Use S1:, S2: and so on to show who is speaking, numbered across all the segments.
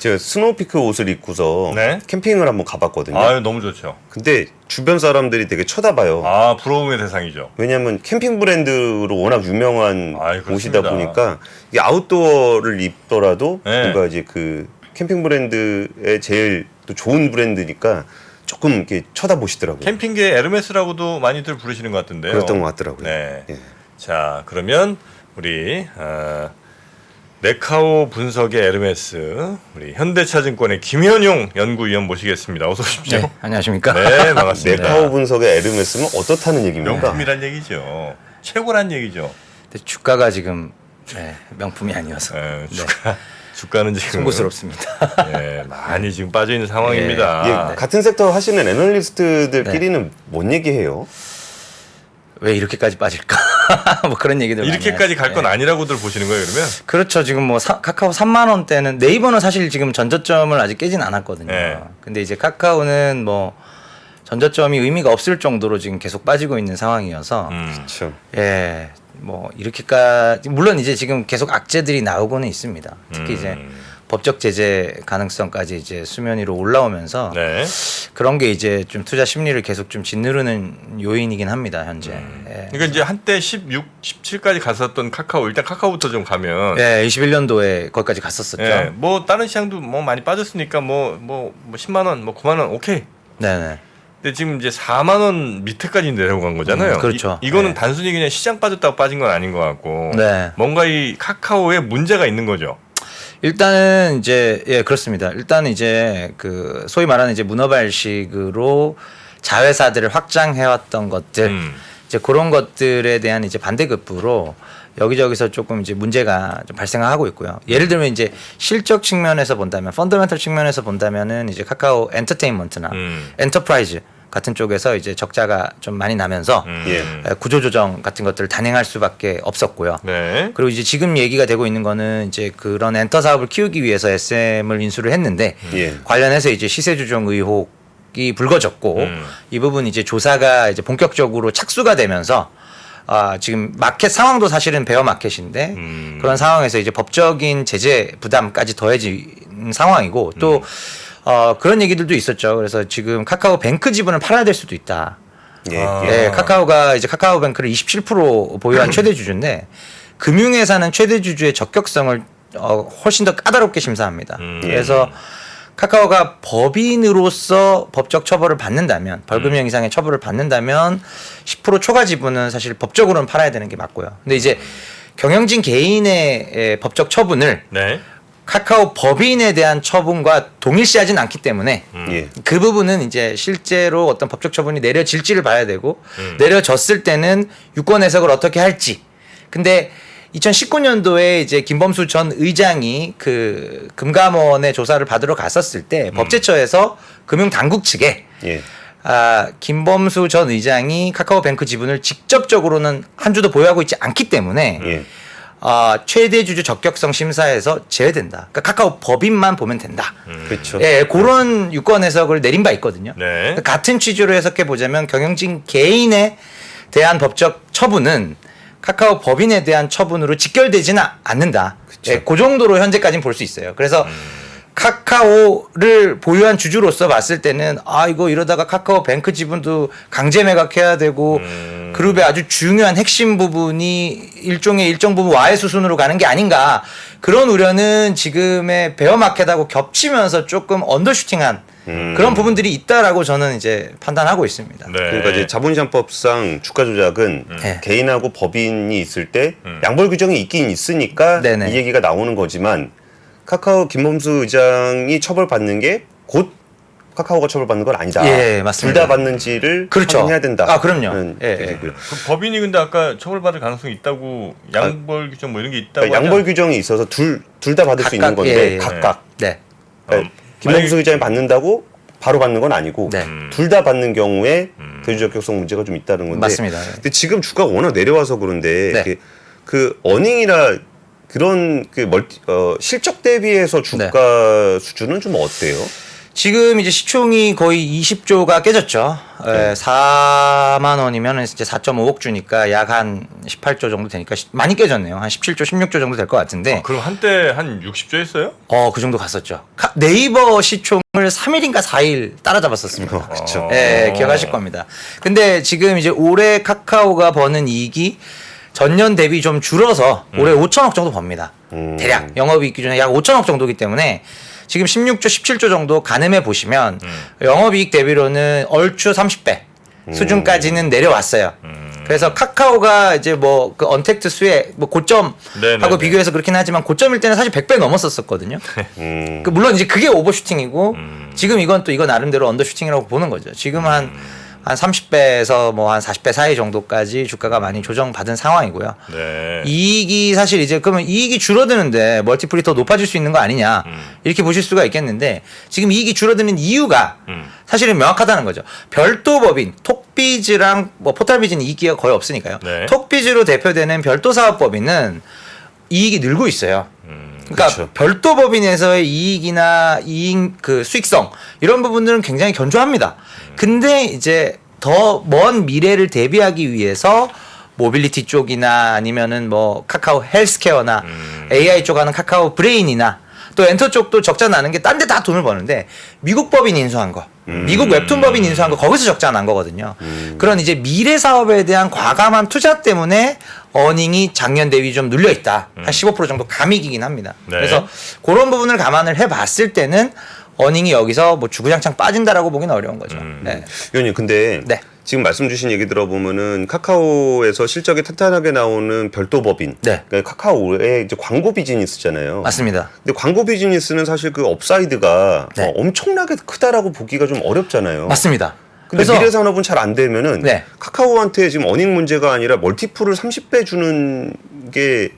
S1: 제가 스노우피크 옷을 입고서
S2: 네.
S1: 캠핑을 한번 가봤거든요.
S2: 아유, 너무 좋죠.
S1: 근데 주변 사람들이 되게 쳐다봐요.
S2: 아, 부러움의 대상이죠.
S1: 왜냐하면 캠핑 브랜드로 워낙 유명한
S2: 아이,
S1: 옷이다
S2: 그렇습니다.
S1: 보니까 이게 아웃도어를 입더라도
S2: 네.
S1: 뭔가 이제 그 캠핑 브랜드의 제일 또 좋은 브랜드니까 조금 이렇게 쳐다보시더라고요.
S2: 캠핑계 에르메스라고도 많이들 부르시는 것 같은데요.
S1: 그랬던 것 같더라고요.
S2: 네.
S1: 예.
S2: 자, 그러면 우리 네카오 분석의 에르메스 우리 현대차증권의 김현용 연구위원 모시겠습니다. 어서 오십시오.
S3: 네, 안녕하십니까?
S2: 네, 반갑습니다.
S1: 네카오 분석의 에르메스는 어떻다는 얘기입니까?
S2: 명품이란 얘기죠. 최고란 얘기죠.
S3: 근데 주가가 지금 명품이 아니어서
S2: 네, 주가는 지금
S3: 송구스럽습니다.
S2: 네, 많이 지금 빠져 있는 상황입니다.
S1: 예, 같은 섹터 하시는 애널리스트들끼리는 뭔 얘기해요?
S3: 왜 이렇게까지 빠질까? 뭐 그런 얘기들 많이
S2: 이렇게까지
S3: 하죠.
S2: 갈 건 아니라고들 보시는 거예요, 그러면?
S3: 그렇죠. 지금 뭐 카카오 3만 원대는 네이버는 사실 지금 전저점을 아직 깨진 않았거든요.
S2: 네.
S3: 근데 이제 카카오는 뭐 전저점이 의미가 없을 정도로 지금 계속 빠지고 있는 상황이어서
S1: 그렇죠.
S3: 예. 뭐 이렇게까지 물론 이제 지금 계속 악재들이 나오고는 있습니다. 특히 이제 법적 제재 가능성까지 이제 수면 위로 올라오면서
S2: 네.
S3: 그런 게 이제 좀 투자 심리를 계속 좀 짓누르는 요인이긴 합니다 현재. 예.
S2: 그러니까 이제 한때 16, 17까지 갔었던 카카오 일단 카카오부터 좀 가면
S3: 예, 21년도에 거기까지 갔었었죠.
S2: 예, 뭐 다른 시장도 뭐 많이 빠졌으니까 뭐 10만 원, 뭐 9만 원 오케이.
S3: 네네.
S2: 근데 지금 이제 4만 원 밑에까지 내려간 거잖아요.
S3: 그렇죠.
S2: 이거는
S3: 네.
S2: 단순히 그냥 시장 빠졌다고 빠진 건 아닌 것 같고
S3: 네.
S2: 뭔가 이 카카오에 문제가 있는 거죠.
S3: 일단은 이제 예 그렇습니다. 일단은 이제 그 소위 말하는 이제 문어발식으로 자회사들을 확장해왔던 것들 이제 그런 것들에 대한 이제 반대급부로 여기저기서 조금 이제 문제가 좀 발생하고 있고요. 예를 들면 이제 실적 측면에서 본다면, 펀더멘털 측면에서 본다면은 이제 카카오 엔터테인먼트나 엔터프라이즈 같은 쪽에서 이제 적자가 좀 많이 나면서
S1: 예.
S3: 구조조정 같은 것들을 단행할 수밖에 없었고요.
S2: 네.
S3: 그리고 이제 지금 얘기가 되고 있는 거는 이제 그런 엔터 사업을 키우기 위해서 SM을 인수를 했는데
S1: 예.
S3: 관련해서 이제 시세 조정 의혹이 불거졌고 이 부분 이제 조사가 이제 본격적으로 착수가 되면서 지금 마켓 상황도 사실은 베어 마켓인데 그런 상황에서 이제 법적인 제재 부담까지 더해진 상황이고 또 그런 얘기들도 있었죠. 그래서 지금 카카오 뱅크 지분을 팔아야 될 수도 있다.
S1: 예.
S3: 예, 카카오가 이제 카카오뱅크를 27% 보유한 최대 주주인데 금융회사는 최대 주주의 적격성을 훨씬 더 까다롭게 심사합니다. 그래서 카카오가 법인으로서 법적 처벌을 받는다면 벌금형 이상의 처벌을 받는다면 10% 초과 지분은 사실 법적으로는 팔아야 되는 게 맞고요. 근데 이제 경영진 개인의 법적 처분을
S2: 네.
S3: 카카오 법인에 대한 처분과 동일시하진 않기 때문에
S1: 예.
S3: 그 부분은 이제 실제로 어떤 법적 처분이 내려질지를 봐야 되고 내려졌을 때는 유권 해석을 어떻게 할지. 근데 2019년도에 이제 김범수 전 의장이 그 금감원의 조사를 받으러 갔었을 때 법제처에서 금융당국 측에
S1: 예.
S3: 김범수 전 의장이 카카오뱅크 지분을 직접적으로는 한 주도 보유하고 있지 않기 때문에
S1: 예.
S3: 최대 주주 적격성 심사에서 제외된다. 그러니까 카카오 법인만 보면 된다.
S1: 그렇죠.
S3: 예, 그런 유권 해석을 내린 바 있거든요.
S2: 네.
S3: 같은 취지로 해석해 보자면 경영진 개인에 대한 법적 처분은 카카오 법인에 대한 처분으로 직결되지는 않는다. 예, 그 정도로 현재까지는 볼 수 있어요. 그래서 카카오를 보유한 주주로서 봤을 때는 이거 이러다가 카카오뱅크 지분도 강제 매각해야 되고 그룹의 아주 중요한 핵심 부분이 일종의 일정 부분 와해 수순으로 가는 게 아닌가 그런 우려는 지금의 베어마켓하고 겹치면서 조금 언더슈팅한 그런 부분들이 있다라고 저는 이제 판단하고 있습니다.
S2: 네.
S1: 그러니까 이제 자본시장법상 주가 조작은
S3: 네.
S1: 개인하고 법인이 있을 때 양벌 규정이 있긴 있으니까
S3: 네네.
S1: 이 얘기가 나오는 거지만 카카오 김범수 의장이 처벌받는 게 곧 카카오가 처벌받는 건 아니다.
S3: 예, 맞습니다.
S1: 둘 다 받는지를
S3: 그렇죠.
S1: 확인해야 된다.
S3: 그럼요. 예, 예.
S1: 얘기고요.
S2: 그 법인이 근데 아까 처벌받을 가능성이 있다고 양벌 규정 뭐 이런 게 있다고
S1: 그러니까 양벌 규정이 있어서 둘 다 받을 수 있는
S3: 각각,
S1: 건데
S3: 예.
S1: 각각.
S3: 네.
S1: 그러니까 김범수 의장이 받는다고 바로 받는 건 아니고
S3: 네.
S1: 둘 다 받는 경우에 대주적격성 문제가 좀 있다는 건데.
S3: 맞습니다.
S1: 근데 지금 주가가 워낙 내려와서 그런데
S3: 네.
S1: 그 어닝이나 그런 그 실적 대비해서 주가 수준은 좀 어때요?
S3: 지금 이제 시총이 거의 20조가 깨졌죠. 예, 4만 원이면 이제 4.5억 주니까 약 한 18조 정도 되니까 많이 깨졌네요. 한 17조, 16조 정도 될 것 같은데.
S2: 그럼 한때 한 60조 했어요?
S3: 그 정도 갔었죠. 네이버 시총을 3일인가 4일 따라잡았었습니다.
S1: 그렇죠.
S3: 예, 기억하실 겁니다. 근데 지금 이제 올해 카카오가 버는 이익이 전년 대비 좀 줄어서 올해 5천억 정도 법니다. 대략 영업이익 기준에 약 5천억 정도이기 때문에 지금 16조, 17조 정도 가늠해 보시면 영업이익 대비로는 얼추 30배 수준까지는 내려왔어요. 그래서 카카오가 이제 뭐 그 언택트 수혜 뭐 고점하고
S2: 네네네.
S3: 비교해서 그렇긴 하지만 고점일 때는 사실 100배 넘었었거든요. 그 물론 이제 그게 오버슈팅이고 지금 이건 또 이거 나름대로 언더슈팅이라고 보는 거죠. 지금 한 30배에서 뭐 한 40배 사이 정도까지 주가가 많이 조정받은 상황이고요.
S2: 네.
S3: 이익이 사실 이제 그러면 이익이 줄어드는데 멀티플이 더 높아질 수 있는 거 아니냐 이렇게 보실 수가 있겠는데 지금 이익이 줄어드는 이유가 사실은 명확하다는 거죠. 별도 법인 톡비즈랑 뭐 포탈비즈는 이익기가 거의 없으니까요.
S2: 네.
S3: 톡비즈로 대표되는 별도 사업법인은 이익이 늘고 있어요. 그러니까
S1: 그렇죠.
S3: 별도 법인에서의 이익이나 이익 그 수익성 이런 부분들은 굉장히 견조합니다. 근데 이제 더 먼 미래를 대비하기 위해서 모빌리티 쪽이나 아니면은 뭐 카카오 헬스케어나 AI 쪽 하는 카카오 브레인이나 또 엔터 쪽도 적자 나는 게 딴 데 다 돈을 버는데 미국 법인 인수한 거, 미국 웹툰 법인 인수한 거 거기서 적자 난 거거든요. 그런 이제 미래 사업에 대한 과감한 투자 때문에 어닝이 작년 대비 좀 눌려 있다. 한 15% 정도 감익이긴 합니다.
S2: 네.
S3: 그래서 그런 부분을 감안을 해봤을 때는 어닝이 여기서 뭐 주구장창 빠진다라고 보기는 어려운 거죠. 네.
S1: 위원님 근데
S3: 네.
S1: 지금 말씀 주신 얘기 들어보면은 카카오에서 실적이 탄탄하게 나오는 별도 법인,
S3: 네.
S1: 그러니까 카카오의 이제 광고 비즈니스잖아요.
S3: 맞습니다.
S1: 근데 광고 비즈니스는 사실 그 업사이드가
S3: 네.
S1: 엄청나게 크다라고 보기가 좀 어렵잖아요.
S3: 맞습니다.
S1: 근데
S3: 그래서
S1: 미래 산업은 잘 안 되면은
S3: 네.
S1: 카카오한테 지금 어닝 문제가 아니라 멀티플을 30배 주는 게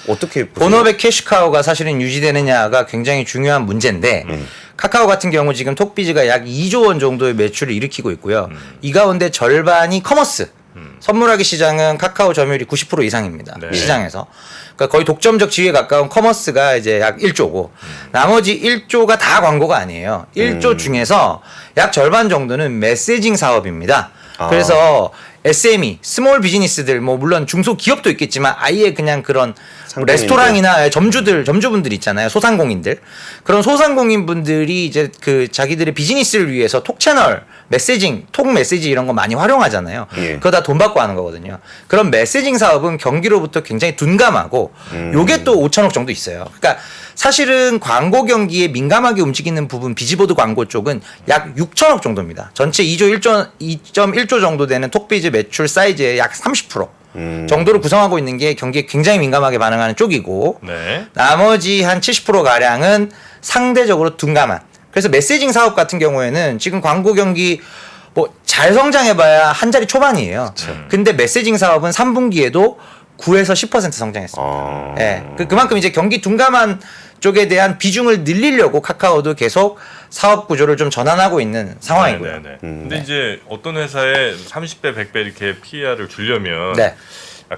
S1: 어떻게 보세요?
S3: 본업의 캐시카우가 사실은 유지되느냐가 굉장히 중요한 문제인데 카카오 같은 경우 지금 톡비즈가 약 2조 원 정도의 매출을 일으키고 있고요. 이 가운데 절반이 커머스. 선물하기 시장은 카카오 점유율이 90% 이상입니다.
S2: 네.
S3: 이 시장에서. 그러니까 거의 독점적 지위에 가까운 커머스가 이제 약 1조고 나머지 1조가 다 광고가 아니에요. 1조 중에서 약 절반 정도는 메시징 사업입니다. 그래서 SME, 스몰 비즈니스들, 뭐 물론 중소기업도 있겠지만 아예 그냥 그런
S1: 상공인들.
S3: 레스토랑이나 점주분들 있잖아요. 소상공인들. 그런 소상공인분들이 이제 그 자기들의 비즈니스를 위해서 톡 채널, 메시징, 톡 메시지 이런 거 많이 활용하잖아요.
S1: 예.
S3: 그거 다 돈 받고 하는 거거든요. 그런 메시징 사업은 경기로부터 굉장히 둔감하고 요게 또 5천억 정도 있어요. 그러니까 사실은 광고 경기에 민감하게 움직이는 부분 비즈보드 광고 쪽은 약 6천억 정도입니다. 전체 2.1조 정도 되는 톡비즈 매출 사이즈의 약 30% 정도를 구성하고 있는 게 경기에 굉장히 민감하게 반응하는 쪽이고
S2: 네.
S3: 나머지 한 70% 가량은 상대적으로 둔감한. 그래서 메시징 사업 같은 경우에는 지금 광고 경기 뭐 잘 성장해봐야 한 자리 초반이에요. 근데 메시징 사업은 3분기에도 9에서 10% 성장했습니다. 예, 그만큼 이제 경기 둔감한 쪽에 대한 비중을 늘리려고 카카오도 계속 사업 구조를 좀 전환하고 있는 상황이고요.
S2: 네, 네, 네. 근데 이제 어떤 회사에 30배, 100배 이렇게 PER을 주려면
S3: 네.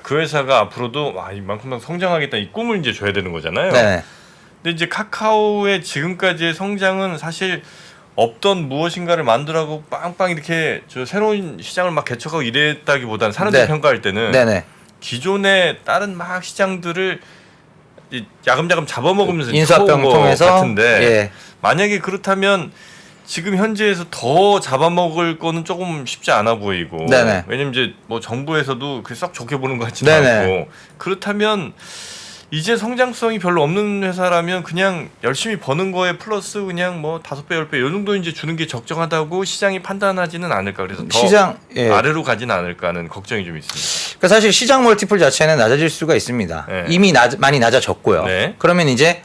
S2: 그 회사가 앞으로도 이만큼 성장하겠다 이 꿈을 이제 줘야 되는 거잖아요.
S3: 네.
S2: 근데 이제 카카오의 지금까지의 성장은 사실 없던 무엇인가를 만들라고 빵빵 이렇게 저 새로운 시장을 막 개척하고 이랬다기보다는 사람들이
S3: 네.
S2: 평가할 때는
S3: 네네.
S2: 기존의 다른 막 시장들을 이 야금야금 잡아먹으면서
S3: 인수합병
S2: 커온 것
S3: 통해서
S2: 같은데
S3: 예.
S2: 만약에 그렇다면 지금 현재에서 더 잡아먹을 거는 조금 쉽지 않아 보이고
S3: 네네.
S2: 왜냐면 이제 뭐 정부에서도 그게 썩 좋게 보는 것 같지도
S3: 네네.
S2: 않고 그렇다면 이제 성장성이 별로 없는 회사라면 그냥 열심히 버는 거에 플러스 그냥 뭐 5배, 10배 이 정도 이제 주는 게 적정하다고 시장이 판단하지는 않을까 그래서 더
S3: 시장 예.
S2: 아래로 가지는 않을까 하는 걱정이 좀 있습니다.
S3: 그러니까 사실 시장 멀티플 자체는 낮아질 수가 있습니다.
S2: 네.
S3: 이미 많이 낮아졌고요.
S2: 네.
S3: 그러면 이제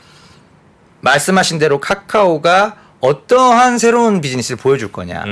S3: 말씀하신 대로 카카오가 어떠한 새로운 비즈니스를 보여줄 거냐.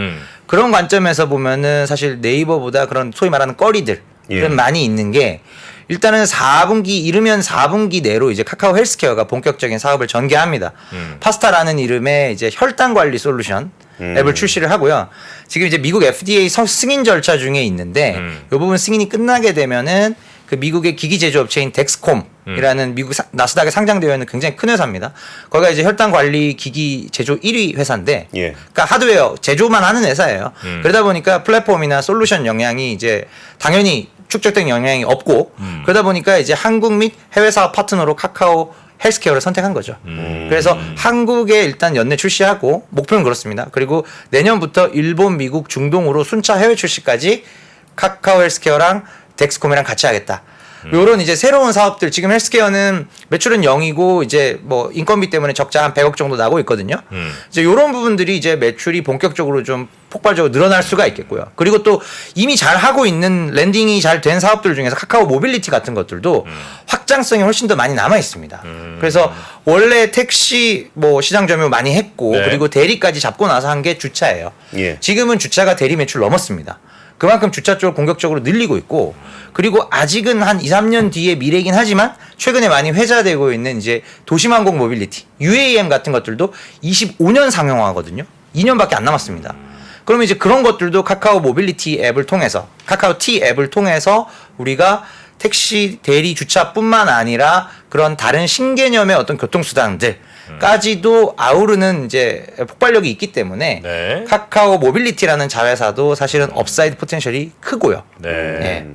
S3: 그런 관점에서 보면은 사실 네이버보다 그런 소위 말하는 꺼리들은
S1: 예.
S3: 많이 있는 게 일단은 4분기 이르면 4분기 내로 이제 카카오 헬스케어가 본격적인 사업을 전개합니다. 파스타라는 이름의 이제 혈당 관리 솔루션 앱을 출시를 하고요. 지금 이제 미국 FDA 승인 절차 중에 있는데 이 부분 승인이 끝나게 되면은 그 미국의 기기 제조업체인 덱스콤이라는 미국 나스닥에 상장되어 있는 굉장히 큰 회사입니다. 거기가 이제 혈당 관리 기기 제조 1위 회사인데,
S1: 예.
S3: 그러니까 하드웨어 제조만 하는 회사예요. 그러다 보니까 플랫폼이나 솔루션 영향이 이제 당연히 축적된 영향이 없고, 그러다 보니까 이제 한국 및 해외 사업 파트너로 카카오 헬스케어를 선택한 거죠. 그래서 한국에 일단 연내 출시하고 목표는 그렇습니다. 그리고 내년부터 일본, 미국, 중동으로 순차 해외 출시까지 카카오 헬스케어랑 덱스콤이랑 같이 하겠다. 요런 이제 새로운 사업들, 지금 헬스케어는 매출은 0이고 이제 뭐 인건비 때문에 적자 한 100억 정도 나고 있거든요. 이제 요런 부분들이 이제 매출이 본격적으로 좀 폭발적으로 늘어날 수가 있겠고요. 그리고 또 이미 잘 하고 있는 랜딩이 잘 된 사업들 중에서 카카오 모빌리티 같은 것들도 확장성이 훨씬 더 많이 남아 있습니다. 그래서 원래 택시 뭐 시장 점유 많이 했고,
S2: 네.
S3: 그리고 대리까지 잡고 나서 한 게 주차예요.
S1: 예.
S3: 지금은 주차가 대리 매출 넘었습니다. 그만큼 주차 쪽을 공격적으로 늘리고 있고, 그리고 아직은 한 2, 3년 뒤에 미래이긴 하지만 최근에 많이 회자되고 있는 이제 도심항공 모빌리티, UAM 같은 것들도 25년 상용화거든요. 2년밖에 안 남았습니다. 그러면 이제 그런 것들도 카카오 모빌리티 앱을 통해서, 카카오 T 앱을 통해서 우리가 택시 대리 주차뿐만 아니라 그런 다른 신개념의 어떤 교통수단들까지도 아우르는 이제 폭발력이 있기 때문에
S2: 네.
S3: 카카오 모빌리티라는 자회사도 사실은 업사이드 포텐셜이 크고요.
S2: 네.
S3: 예.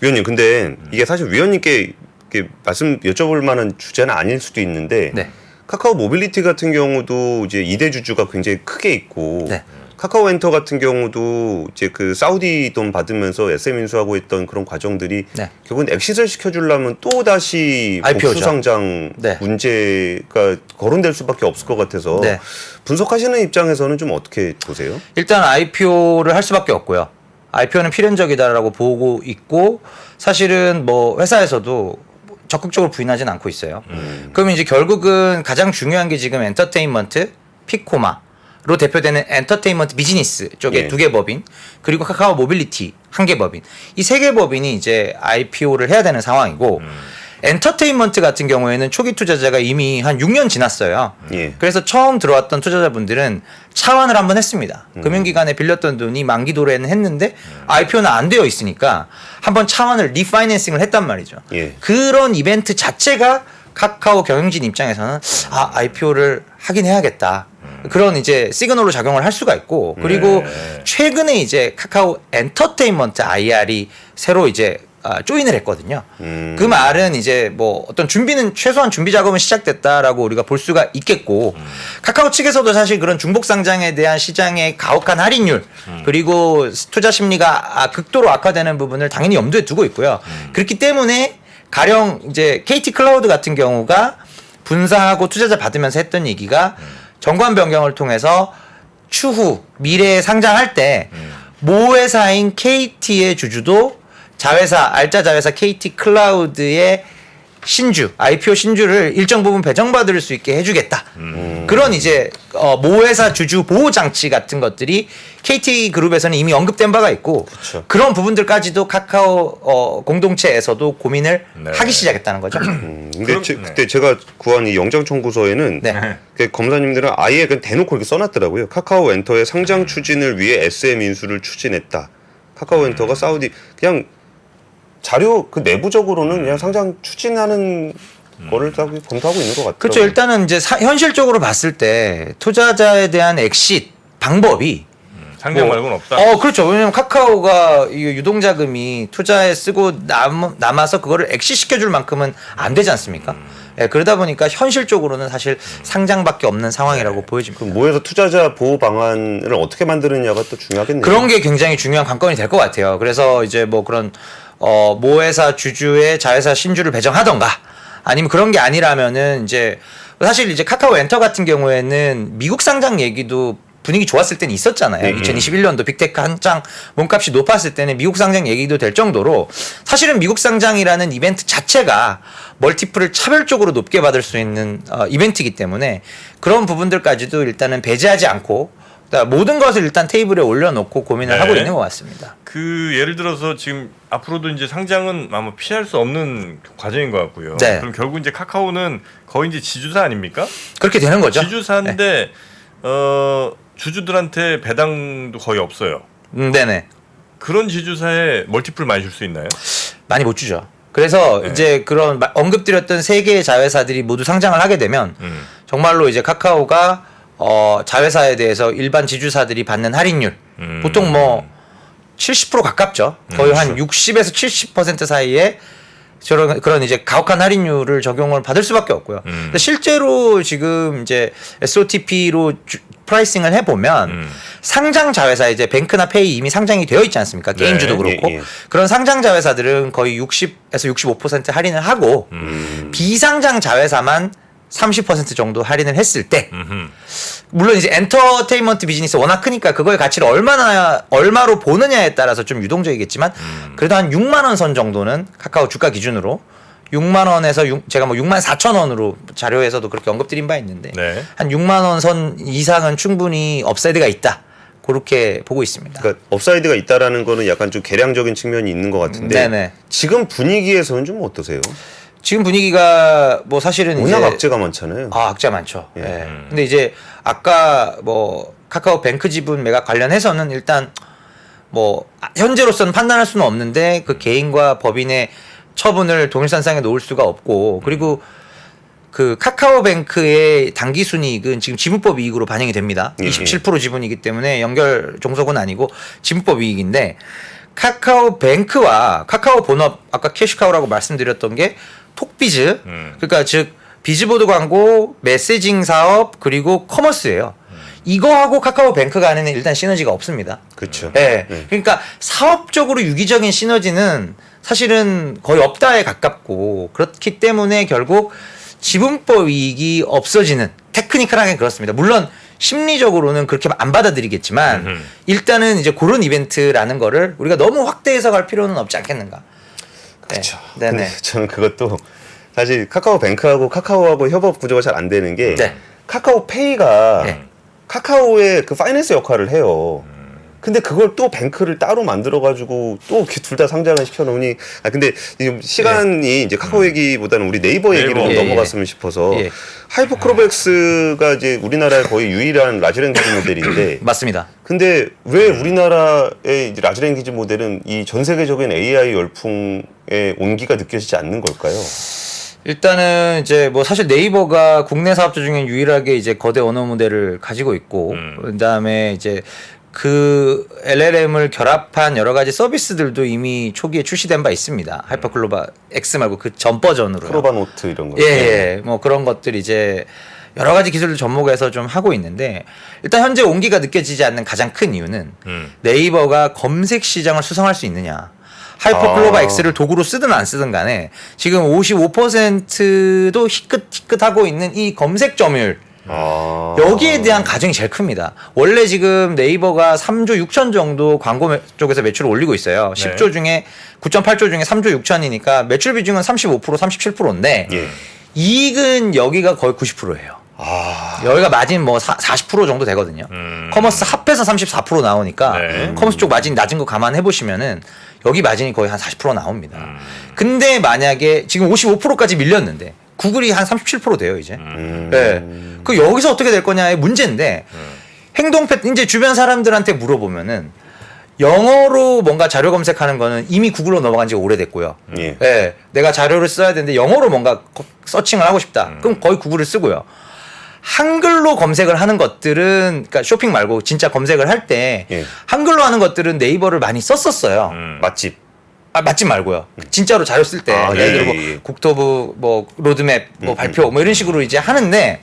S1: 위원님, 근데 이게 사실 위원님께 이렇게 말씀 여쭤볼 만한 주제는 아닐 수도 있는데
S3: 네.
S1: 카카오 모빌리티 같은 경우도 이제 2대 주주가 굉장히 크게 있고
S3: 네.
S1: 카카오 엔터 같은 경우도 이제 그 사우디 돈 받으면서 SM 인수하고 있던 그런 과정들이
S3: 네.
S1: 결국은 엑시트를 시켜주려면 또 다시
S3: IPO 죠.
S1: 복수 상장
S3: 네.
S1: 문제가 거론될 수밖에 없을 것 같아서
S3: 네.
S1: 분석하시는 입장에서는 좀 어떻게 보세요?
S3: 일단 IPO를 할 수밖에 없고요. IPO는 필연적이다라고 보고 있고, 사실은 뭐 회사에서도 적극적으로 부인하진 않고 있어요. 그러면 이제 결국은 가장 중요한 게 지금 엔터테인먼트, 피코마로 대표되는 엔터테인먼트 비즈니스 쪽에
S1: 예.
S3: 2개 법인, 그리고 카카오 모빌리티 1개 법인, 이 3개 법인이 이제 IPO를 해야 되는 상황이고, 엔터테인먼트 같은 경우에는 초기 투자자가 이미 한 6년 지났어요.
S1: 예.
S3: 그래서 처음 들어왔던 투자자분들은 차환을 한번 했습니다. 금융기관에 빌렸던 돈이 만기 도래는 했는데 IPO는 안 되어 있으니까 한번 차환을 리파이낸싱을 했단 말이죠.
S1: 예.
S3: 그런 이벤트 자체가 카카오 경영진 입장에서는 IPO를 하긴 해야겠다. 그런 이제 시그널로 작용을 할 수가 있고, 그리고 최근에 이제 카카오 엔터테인먼트 IR이 새로 이제 조인을 했거든요. 그 말은 이제 뭐 어떤 준비는, 최소한 준비 작업은 시작됐다라고 우리가 볼 수가 있겠고, 카카오 측에서도 사실 그런 중복 상장에 대한 시장의 가혹한 할인율, 그리고 투자 심리가 극도로 악화되는 부분을 당연히 염두에 두고 있고요. 그렇기 때문에 가령 이제 KT 클라우드 같은 경우가 분사하고 투자자 받으면서 했던 얘기가 정관 변경을 통해서 추후 미래에 상장할 때 모회사인 KT의 주주도 자회사, 알짜 자회사 KT 클라우드의 신주, IPO 신주를 일정 부분 배정받을 수 있게 해주겠다. 그런 이제 모회사 주주 보호 장치 같은 것들이 KT 그룹에서는 이미 언급된 바가 있고,
S1: 그쵸.
S3: 그런 부분들까지도 카카오 공동체에서도 고민을
S2: 네.
S3: 하기 시작했다는 거죠.
S1: 근데
S2: 그럼-
S1: 그때 제가 구한 이 영장 청구서에는
S3: 네.
S1: 그 검사님들은 아예 그냥 대놓고 이렇게 써놨더라고요. 카카오 엔터의 상장 추진을 위해 SM 인수를 추진했다. 카카오 엔터가 사우디 그냥 자료 그 내부적으로는 그냥 상장 추진하는 거를 다 검토하고 있는 것 같아요.
S3: 그렇죠. 일단은 이제 현실적으로 봤을 때 투자자에 대한 엑싯 방법이
S2: 상장 말고는 없다.
S3: 그렇죠. 왜냐면 카카오가 이 유동자금이 투자에 쓰고 남아서 그거를 엑시시켜줄 만큼은 안 되지 않습니까? 예, 그러다 보니까 현실적으로는 사실 상장밖에 없는 상황이라고 보여집니다.
S1: 그럼 모여서 투자자 보호 방안을 어떻게 만드느냐가 또 중요하겠네요.
S3: 그런 게 굉장히 중요한 관건이 될 것 같아요. 그래서 이제 뭐 그런 모회사 주주의 자회사 신주를 배정하던가, 아니면 그런 게 아니라면은 이제 사실 이제 카카오 엔터 같은 경우에는 미국 상장 얘기도 분위기 좋았을 때는 있었잖아요. 2021년도 빅테크 한창 몸값이 높았을 때는 미국 상장 얘기도 될 정도로, 사실은 미국 상장이라는 이벤트 자체가 멀티플을 차별적으로 높게 받을 수 있는 이벤트이기 때문에 그런 부분들까지도 일단은 배제하지 않고 모든 것을 일단 테이블에 올려놓고 고민을
S2: 네.
S3: 하고 있는 것 같습니다.
S2: 그 예를 들어서 지금 앞으로도 이제 상장은 아마 피할 수 없는 과정인 것 같고요.
S3: 네.
S2: 그럼 결국 이제 카카오는 거의 이제 지주사 아닙니까?
S3: 그렇게 되는 거죠.
S2: 지주사인데 주주들한테 배당도 거의 없어요.
S3: 네네.
S2: 그런 지주사에 멀티플 많이 줄 수 있나요?
S3: 많이 못 주죠. 그래서
S2: 네.
S3: 이제 그런 언급드렸던 세 개의 자회사들이 모두 상장을 하게 되면 정말로 이제 카카오가 자회사에 대해서 일반 지주사들이 받는 할인율 보통 뭐 70% 가깝죠. 거의 한 60에서 70% 사이에 저런 그런 이제 가혹한 할인율을 적용을 받을 수밖에 없고요. 근데 실제로 지금 이제 SOTP로 프라이싱을 해보면 상장 자회사 이제 뱅크나 페이 이미 상장이 되어 있지 않습니까? 게임주도 그렇고
S1: 예.
S3: 그런 상장 자회사들은 거의 60에서 65% 할인을 하고 비상장 자회사만 30% 정도 할인을 했을 때 물론 이제 엔터테인먼트 비즈니스 워낙 크니까 그거의 가치를 얼마로 보느냐에 따라서 좀 유동적이겠지만 그래도 한 6만 원 선 정도는 카카오 주가 기준으로 6만 원에서 제가 뭐 6만 4천 원으로 자료에서도 그렇게 언급드린 바 있는데
S2: 네.
S3: 한 6만 원 선 이상은 충분히 업사이드가 있다. 그렇게 보고 있습니다.
S1: 그러니까 업사이드가 있다라는 거는 약간 좀 개량적인 측면이 있는 것 같은데
S3: 네네.
S1: 지금 분위기에서는 좀 어떠세요?
S3: 지금 분위기가 뭐 사실은
S1: 워낙
S3: 이제
S1: 악재가 많잖아요.
S3: 악재 많죠. 예. 근데 이제 아까 뭐 카카오 뱅크 지분 매각 관련해서는 일단 뭐 현재로서는 판단할 수는 없는데 그 개인과 법인의 처분을 동일선상에 놓을 수가 없고 그리고 그 카카오뱅크의 당기 순이익은 지금 지분법 이익으로 반영이 됩니다.
S1: 예.
S3: 27% 지분이기 때문에 연결 종속은 아니고 지분법 이익인데 카카오뱅크와 카카오 본업 아까 캐시카우라고 말씀드렸던 게 톡비즈 그러니까 즉 비즈보드 광고, 메시징 사업 그리고 커머스예요. 이거하고 카카오뱅크 간에는 일단 시너지가 없습니다.
S1: 그렇죠.
S3: 네. 그러니까 사업적으로 유기적인 시너지는 사실은 거의 없다에 가깝고 그렇기 때문에 결국 지분법 이익이 없어지는 테크니컬하게 그렇습니다. 물론 심리적으로는 그렇게 안 받아들이겠지만 일단은 이제 그런 이벤트라는 거를 우리가 너무 확대 해석할 필요는 없지 않겠는가.
S1: 그렇죠.
S3: 네.
S1: 근데
S3: 네네.
S1: 저는 그것도 사실 카카오뱅크하고 카카오하고 협업 구조가 잘 안 되는 게
S3: 네.
S1: 카카오페이가
S3: 네.
S1: 카카오의 그 파이낸스 역할을 해요. 근데 그걸 또 뱅크를 따로 만들어가지고 또 둘 다 상장을 시켜놓으니 근데 지금 시간이 이제 카카오 얘기보다는 우리 네이버 얘기로 좀
S2: 네이버.
S1: 넘어갔으면 싶어서
S3: 예.
S1: 하이퍼크로백스가 이제 우리나라의 거의 유일한 라지랭귀지 모델인데
S3: 맞습니다.
S1: 근데 왜 우리나라의 이제 라지랭귀지 모델은 이 전 세계적인 AI 열풍의 온기가 느껴지지 않는 걸까요?
S3: 일단은 이제 뭐 사실 네이버가 국내 사업자 중에 유일하게 이제 거대 언어 모델을 가지고 있고 그다음에 이제 그 LLM을 결합한 여러 가지 서비스들도 이미 초기에 출시된 바 있습니다. 하이퍼클로바 X 말고 그 전 버전으로요.
S1: 크로바노트 이런 거.
S3: 예, 뭐 그런 것들 이제 여러 가지 기술을 접목해서 좀 하고 있는데 일단 현재 온기가 느껴지지 않는 가장 큰 이유는 네이버가 검색 시장을 수성할 수 있느냐. 하이퍼클로바 X를 도구로 쓰든 안 쓰든 간에 지금 55%도 희끗희끗하고 있는 이 검색 점유율 여기에 대한 가정이 제일 큽니다. 원래 지금 네이버가 3조 6천 정도 광고 쪽에서 매출을 올리고 있어요. 10조 중에 9.8조 중에 3조 6천이니까 매출 비중은 35% 37%인데
S1: 예.
S3: 이익은 여기가 거의 90%예요. 여기가 마진 뭐 40% 정도 되거든요. 커머스 합해서 34% 나오니까
S2: 네.
S3: 커머스 쪽 마진 낮은 거 감안해 보시면은 여기 마진이 거의 한 40% 나옵니다. 근데 만약에 지금 55%까지 밀렸는데 구글이 한 37% 돼요 이제. 네. 그 여기서 어떻게 될 거냐의 문제인데 행동 패턴 이제 주변 사람들한테 물어보면은 영어로 뭔가 자료 검색하는 거는 이미 구글로 넘어간 지가 오래됐고요.
S1: 예.
S3: 네, 내가 자료를 써야 되는데 영어로 뭔가 서칭을 하고 싶다. 그럼 거의 구글을 쓰고요. 한글로 검색을 하는 것들은 그러니까 쇼핑 말고 진짜 검색을 할 때
S1: 예.
S3: 한글로 하는 것들은 네이버를 많이 썼었어요.
S1: 맛집.
S3: 맛집 말고요. 진짜로 자료 쓸 때
S1: 아,
S3: 예를 들어
S1: 예,
S3: 뭐
S1: 예.
S3: 국토부 뭐 로드맵 뭐 발표 뭐 이런 식으로 이제 하는데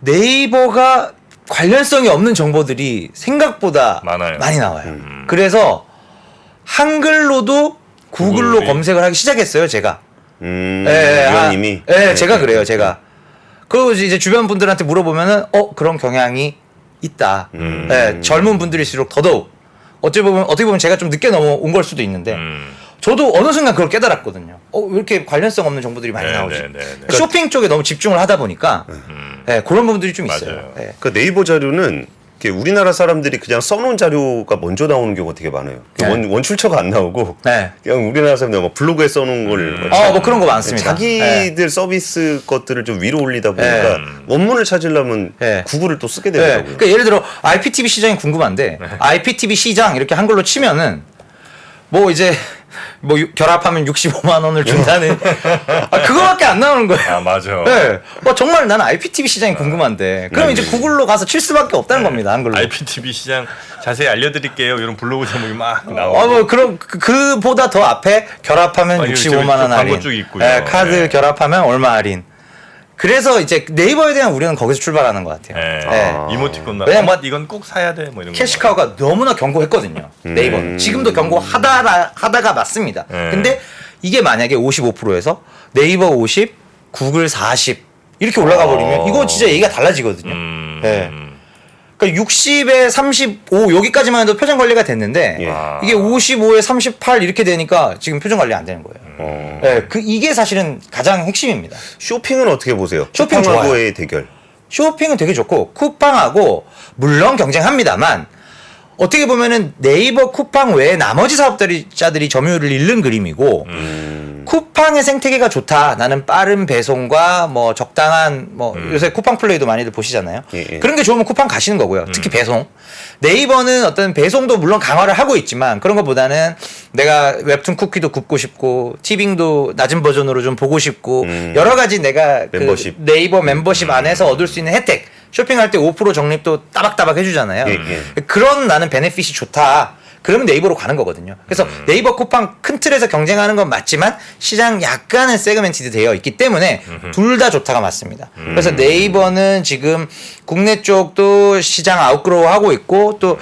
S3: 네이버가 관련성이 없는 정보들이 생각보다
S2: 많아요.
S3: 많이 나와요. 그래서 한글로도 구글로
S2: 구글이.
S3: 검색을 하기 시작했어요, 제가.
S1: 위원님이.
S3: 제가 그래요, 제가. 그리고 이제 주변 분들한테 물어보면은 그런 경향이 있다. 젊은 분들일수록 더더욱 어떻게 보면 제가 좀 늦게 넘어온 걸 수도 있는데 저도 어느 순간 그걸 깨달았거든요. 왜 이렇게 관련성 없는 정보들이 많이
S2: 네,
S3: 나오지?
S2: 네, 네, 네.
S3: 쇼핑 쪽에 너무 집중을 하다 보니까 그런 부분들이 좀 있어요.
S2: 맞아요.
S3: 예.
S1: 그 네이버 자료는 이렇게 우리나라 사람들이 그냥 써놓은 자료가 먼저 나오는 경우가 되게 많아요.
S3: 네.
S1: 원출처가 안 나오고
S3: 네.
S1: 그냥 우리나라 사람들 뭐 블로그에 써놓은 걸
S3: 뭐 그런 거 많습니다.
S1: 자기들 서비스 것들을 좀 위로 올리다 보니까 원문을 찾으려면
S3: 네.
S1: 구글을 또 쓰게
S3: 네.
S1: 되더라고요.
S3: 그러니까 예를 들어 IPTV 시장이 궁금한데 IPTV 시장 이렇게 한글로 치면은 뭐 이제 뭐 결합하면 65만 원을 준다는 그거밖에 안 나오는 거예요.
S2: 아 맞아.
S3: 네. 정말 나는 IPTV 시장이 궁금한데 그럼 이제 구글로 가서 칠 수밖에 없다는 겁니다. 한글로.
S2: IPTV 시장 자세히 알려드릴게요. 이런 블로그 제목이 막 나오고.
S3: 뭐 그럼 그보다 더 앞에 결합하면
S2: 아니,
S3: 65만 원
S2: 광고
S3: 할인.
S2: 쭉 있고요.
S3: 네, 카드
S2: 네.
S3: 결합하면 얼마 할인. 그래서 이제 네이버에 대한 우려는 거기서 출발하는 것 같아요.
S2: 네.
S3: 네.
S2: 이모티콘
S3: 왜냐면
S2: 막 이건 꼭 사야 돼. 뭐 이런 거.
S3: 캐시카우가 너무나 견고했거든요. 네이버는 지금도 견고하다가 맞습니다. 근데 이게 만약에 55%에서 네이버 50, 구글 40 이렇게 올라가 버리면 이거 진짜 얘기가 달라지거든요. 네. 그러니까 60에 35 여기까지만 해도 표정 관리가 됐는데
S1: 예.
S3: 이게 55에 38 이렇게 되니까 지금 표정 관리 안 되는 거예요. 네, 이게 사실은 가장 핵심입니다.
S1: 쇼핑은 어떻게 보세요?
S3: 쇼핑
S1: 쿠팡하고의 대결.
S3: 쇼핑은 되게 좋고 쿠팡하고 물론 경쟁합니다만 어떻게 보면은 네이버 쿠팡 외에 나머지 사업자들이 점유율을 잃는 그림이고 쿠팡의 생태계가 좋다. 나는 빠른 배송과 뭐 적당한 뭐 요새 쿠팡 플레이도 많이들 보시잖아요.
S1: 예.
S3: 그런 게 좋으면 쿠팡 가시는 거고요. 특히 배송. 네이버는 어떤 배송도 물론 강화를 하고 있지만 그런 것보다는 내가 웹툰 쿠키도 굽고 싶고 티빙도 낮은 버전으로 좀 보고 싶고 여러 가지 내가
S1: 멤버십.
S3: 그 네이버 멤버십 안에서 얻을 수 있는 혜택. 쇼핑할 때 5% 적립도 따박따박 해주잖아요. 그런 나는 베네핏이 좋다. 그러면 네이버로 가는 거거든요. 그래서 네이버 쿠팡 큰 틀에서 경쟁하는 건 맞지만 시장 약간은 세그멘티드 되어 있기 때문에 둘 다 좋다가 맞습니다. 그래서 네이버는 지금 국내 쪽도 시장 아웃그로우 하고 있고 또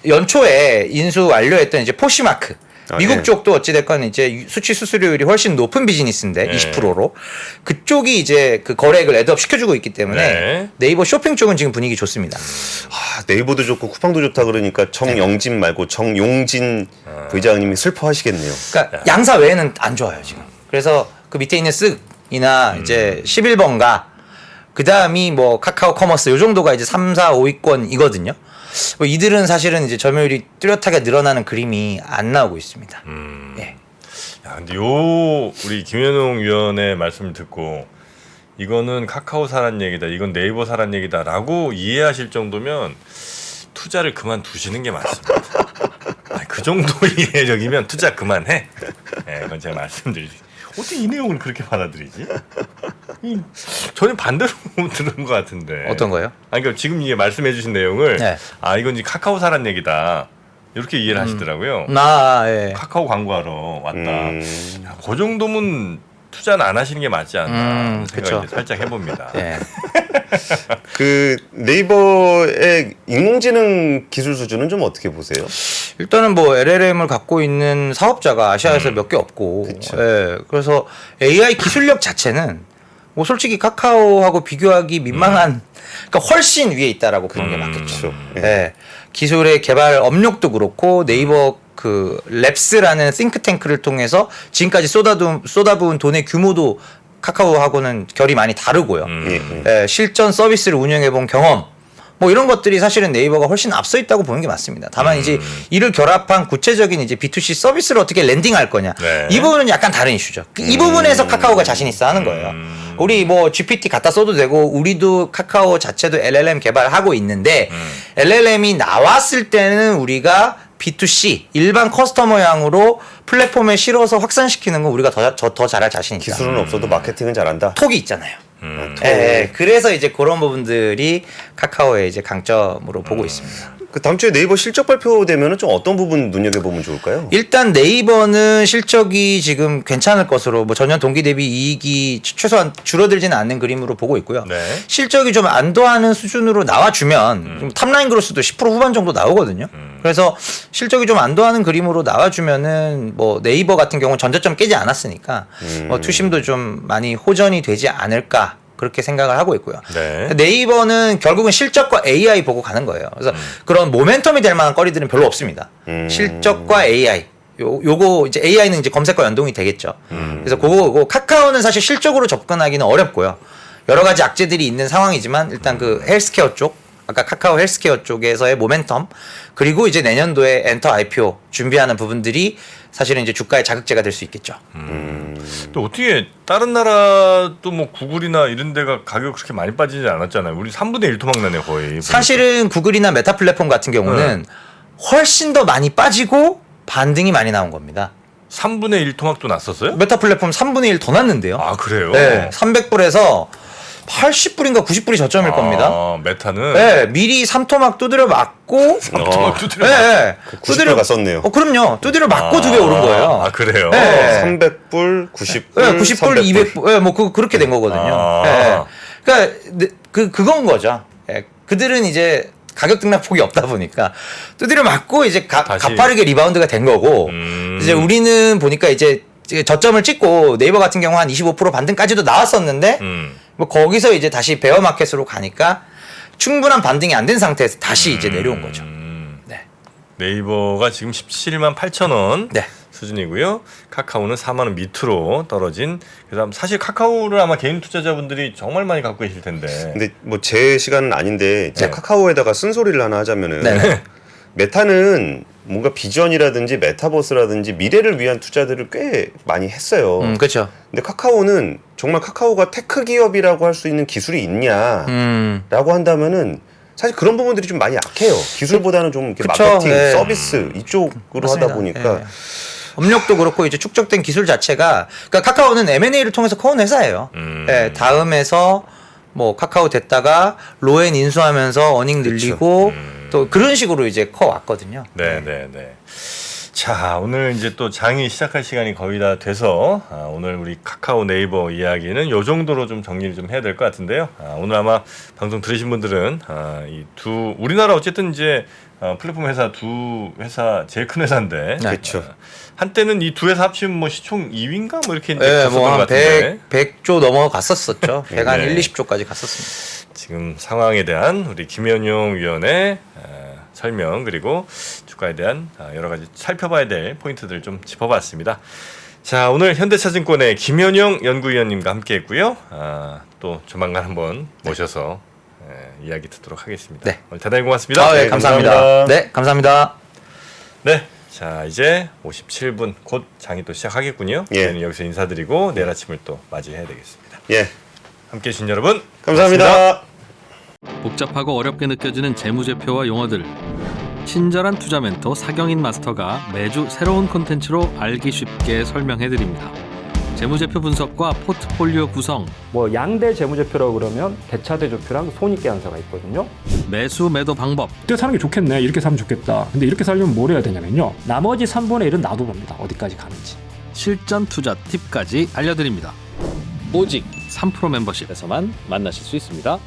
S3: 연초에 인수 완료했던 이제 포시마크 미국
S1: 예.
S3: 쪽도 어찌됐건 이제 수치 수수료율이 훨씬 높은 비즈니스인데
S2: 네.
S3: 20%로 그쪽이 이제 그 거래액을 애드업 시켜주고 있기 때문에
S2: 네.
S3: 네이버 쇼핑 쪽은 지금 분위기 좋습니다.
S1: 네이버도 좋고 쿠팡도 좋다 그러니까 정영진 말고 정용진 부회장님이 슬퍼하시겠네요.
S3: 그러니까 양사 외에는 안 좋아요 지금. 그래서 그 밑에 있는 쓱이나 이제 11번가 그 다음이 뭐 카카오 커머스 요 정도가 이제 3, 4, 5위권이거든요. 뭐 이들은 사실은 이제 점유율이 뚜렷하게 늘어나는 그림이 안 나오고 있습니다. 예.
S2: 야, 근데 우리 김현웅 위원의 말씀을 듣고 이거는 카카오 사란 얘기다, 이건 네이버 사란 얘기다라고 이해하실 정도면 투자를 그만두시는 게 맞습니다. 아니, 그 정도 이해력이면 투자 그만해. 네, 그건 제가 말씀드리지. 어떻게 이 내용을 그렇게 받아들이지? 전혀 반대로 들은 것 같은데.
S3: 어떤 거요?
S2: 아니, 그러니까 지금 이게 말씀해주신 내용을
S3: 네.
S2: 이건 이제 카카오 사란 얘기다 이렇게 이해를 하시더라고요.
S3: 예.
S2: 카카오 광고하러 왔다. 야, 그 정도면 투자는 안 하시는 게 맞지 않나 생각을
S3: 그쵸.
S2: 이제 살짝 해봅니다.
S3: 예.
S1: 그 네이버의 인공지능 기술 수준은 좀 어떻게 보세요?
S3: 일단은 뭐 LLM을 갖고 있는 사업자가 아시아에서 몇 개 없고,
S1: 그쵸.
S3: 예. 그래서 AI 기술력 자체는 뭐 솔직히 카카오하고 비교하기 민망한, 그러니까 훨씬 위에 있다라고 보는 게 맞겠죠.
S1: 그렇죠.
S3: 예. 기술의 개발 업력도 그렇고 네이버 그 랩스라는 싱크탱크를 통해서 지금까지 쏟아부은 돈의 규모도 카카오하고는 결이 많이 다르고요. 예, 실전 서비스를 운영해본 경험 뭐 이런 것들이 사실은 네이버가 훨씬 앞서 있다고 보는 게 맞습니다. 다만 이제 이를 결합한 구체적인 이제 B2C 서비스를 어떻게 랜딩할 거냐
S2: 네.
S3: 이 부분은 약간 다른 이슈죠. 이 부분에서 카카오가 자신 있어 하는 거예요. 우리 뭐 GPT 갖다 써도 되고 우리도 카카오 자체도 LLM 개발하고 있는데 LLM이 나왔을 때는 우리가 B2C 일반 커스터머향으로 플랫폼에 실어서 확산시키는 건 우리가 더 잘할 자신 있다.
S1: 기술은 없어도 마케팅은 잘한다.
S3: 톡이 있잖아요. 그래서 이제 그런 부분들이 카카오의 이제 강점으로 보고 있습니다.
S1: 그 다음 주에 네이버 실적 발표되면은 좀 어떤 부분 눈여겨보면 좋을까요?
S3: 일단 네이버는 실적이 지금 괜찮을 것으로 뭐 전년 동기 대비 이익이 최소한 줄어들지는 않는 그림으로 보고 있고요.
S2: 네.
S3: 실적이 좀 안도하는 수준으로 나와주면 좀 탑라인 그로스도 10% 후반 정도 나오거든요. 그래서 실적이 좀 안도하는 그림으로 나와주면은 뭐 네이버 같은 경우는 전저점 깨지 않았으니까 뭐 투심도 좀 많이 호전이 되지 않을까. 그렇게 생각을 하고 있고요.
S2: 네.
S3: 네이버는 결국은 실적과 AI 보고 가는 거예요. 그래서 그런 모멘텀이 될 만한 거리들은 별로 없습니다. 실적과 AI. 요거 이제 AI는 이제 검색과 연동이 되겠죠. 그래서 그거 카카오는 사실 실적으로 접근하기는 어렵고요. 여러 가지 악재들이 있는 상황이지만 일단 그 헬스케어 쪽 아까 카카오 헬스케어 쪽에서의 모멘텀 그리고 이제 내년도에 엔터 IPO 준비하는 부분들이 사실은 이제 주가의 자극제가 될 수 있겠죠.
S2: 또 어떻게 다른 나라도 뭐 구글이나 이런 데가 가격 그렇게 많이 빠지지 않았잖아요. 우리 3분의 1 토막나네요 거의.
S3: 사실은 구글이나 메타 플랫폼 같은 경우는 훨씬 더 많이 빠지고 반등이 많이 나온 겁니다.
S2: 3분의 1 토막도 났었어요?
S3: 메타 플랫폼 3분의 1 더 났는데요.
S2: 아 그래요?
S3: 네, 300불에서 80불인가 90불이 저점일 겁니다.
S2: 메타는
S3: 네, 미리 3토막 두드려 맞고
S2: 토막 두드려
S3: 네,
S1: 90불가 썼네요.
S3: 그럼요. 두드려 맞고 2배 오른 거예요.
S2: 아 그래요?
S3: 네.
S1: 300불, 90불,
S3: 네, 90불, 200불, 네, 뭐 그렇게 된 거거든요.
S2: 아.
S3: 네. 그러니까 그건 거죠. 네, 그들은 이제 가격 등락폭이 없다 보니까 두드려 맞고 이제
S2: 다시.
S3: 가파르게 리바운드가 된 거고 이제 우리는 보니까 이제 저점을 찍고 네이버 같은 경우 한 25% 반등까지도 나왔었는데 뭐 거기서 이제 다시 베어마켓으로 가니까 충분한 반등이 안 된 상태에서 다시 이제 내려온 거죠. 네.
S2: 네이버가 지금 17만 8천 원
S3: 네.
S2: 수준이고요. 카카오는 4만 원 밑으로 떨어진. 그다음 사실 카카오를 아마 개인 투자자분들이 정말 많이 갖고 계실 텐데.
S1: 근데 뭐 제 시간은 아닌데 제가
S2: 네.
S1: 카카오에다가 쓴소리를 하나 하자면은
S3: 네.
S1: 메타는 뭔가 비전이라든지 메타버스라든지 미래를 위한 투자들을 꽤 많이 했어요.
S3: 그렇죠.
S1: 근데 카카오는 정말 카카오가 테크 기업이라고 할 수 있는 기술이 있냐라고 한다면은 사실 그런 부분들이 좀 많이 약해요. 기술보다는 좀 이렇게
S3: 그쵸,
S1: 마케팅,
S3: 네.
S1: 서비스 이쪽으로
S3: 맞습니다.
S1: 하다 보니까
S3: 예. 업력도 그렇고 이제 축적된 기술 자체가 그러니까 카카오는 M&A를 통해서 커온 회사예요. 예, 다음에서 뭐 카카오 됐다가 로엔 인수하면서 어닝 늘리고 또 그런 식으로 이제 커 왔거든요.
S2: 네네네. 자 오늘 이제 또 장이 시작할 시간이 거의 다 돼서 오늘 우리 카카오 네이버 이야기는 요 정도로 좀 정리를 좀 해야 될 것 같은데요. 오늘 아마 방송 들으신 분들은 이 두 우리나라 어쨌든 이제 플랫폼 회사 두 회사 제일 큰 회사인데
S3: 네.
S1: 그렇죠.
S2: 한때는 이 두 회사 합치면 뭐 시총 2위인가 뭐 이렇게
S3: 예,
S2: 갔었던 것
S3: 뭐한
S2: 같은데
S3: 100조 넘어갔었었죠. 100한
S2: 네.
S3: 1, 20조까지 갔었습니다.
S2: 지금 상황에 대한 우리 김현용 위원의 설명 그리고 주가에 대한 여러 가지 살펴봐야 될 포인트들을 좀 짚어봤습니다. 자 오늘 현대차증권의 김현용 연구위원님과 함께했고요. 또 조만간 한번 모셔서 이야기 듣도록 하겠습니다.
S3: 네.
S2: 오늘 대단히 고맙습니다.
S3: 네, 감사합니다. 네, 감사합니다.
S2: 네. 자 이제 57분 곧 장이 또 시작하겠군요.
S1: 예.
S2: 저희는 여기서 인사드리고 내일 아침을 또 맞이해야 되겠습니다.
S1: 예,
S2: 함께해 주신 여러분
S1: 감사합니다.
S2: 고맙습니다.
S4: 복잡하고 어렵게 느껴지는 재무제표와 용어들 친절한 투자 멘토 사경인 마스터가 매주 새로운 콘텐츠로 알기 쉽게 설명해드립니다. 재무제표 분석과 포트폴리오 구성,
S5: 뭐 양대 재무제표라고 그러면 대차대조표랑 손익계산서가 있거든요.
S4: 매수 매도 방법,
S6: 이때 사는 게 좋겠네. 이렇게 사면 좋겠다. 근데 이렇게 살려면 뭘 해야 되냐면요. 나머지 3분의 1은 놔둬봅니다. 어디까지 가는지.
S4: 실전 투자 팁까지 알려드립니다. 오직 3프로 멤버십에서만 만나실 수 있습니다.